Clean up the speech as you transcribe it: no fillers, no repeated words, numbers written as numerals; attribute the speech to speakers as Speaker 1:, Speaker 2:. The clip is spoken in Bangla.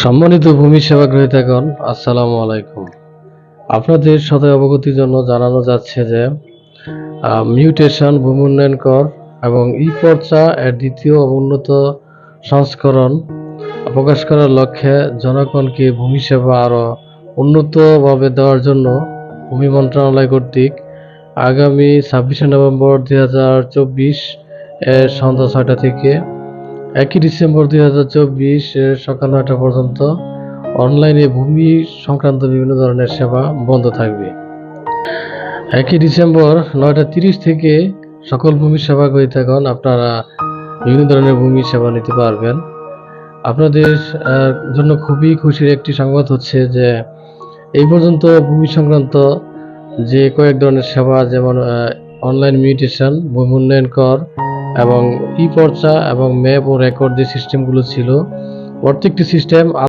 Speaker 1: সম্মানিত ভূমি সেবা গ্রহীতাগণ, আসসালামু আলাইকুম। আপনাদের সাথে অবগতির জন্য জানানো যাচ্ছে যে মিউটেশন ভূমি উন্নয়ন কর এবং ই-পর্চা এর দ্বিতীয় উন্নত সংস্করণ প্রকাশ করার লক্ষ্যে জনগণকে ভূমি সেবা আরও উন্নতভাবে দেওয়ার জন্য ভূমি মন্ত্রণালয় কর্তৃক আগামী 26শে নভেম্বর 2024 এর সন্ধ্যা 6টা থেকে 1 ডিসেম্বর 2024 এর সকাল 9টা পর্যন্ত অনলাইনে ভূমি সংক্রান্ত বিভিন্ন ধরনের সেবা বন্ধ থাকবে। 1 ডিসেম্বর 9টা 30 থেকে সকল ভূমি সেবা গ্রহীতাগণ আপনারা বিভিন্ন ধরনের ভূমি সেবা নিতে পারবেন। আপনাদের জন্য খুবই খুশির একটি সংবাদ হচ্ছে যে এই পর্যন্ত ভূমি সংক্রান্ত যে কয়েক ধরনের সেবা, যেমন অনলাইন মিউটেশন, ভূমি উন্নয়ন কর এবং ই-পর্চা এবং ম্যাপ ও রেকর্ড যে সিস্টেমগুলো ছিল, প্রত্যেকটি সিস্টেম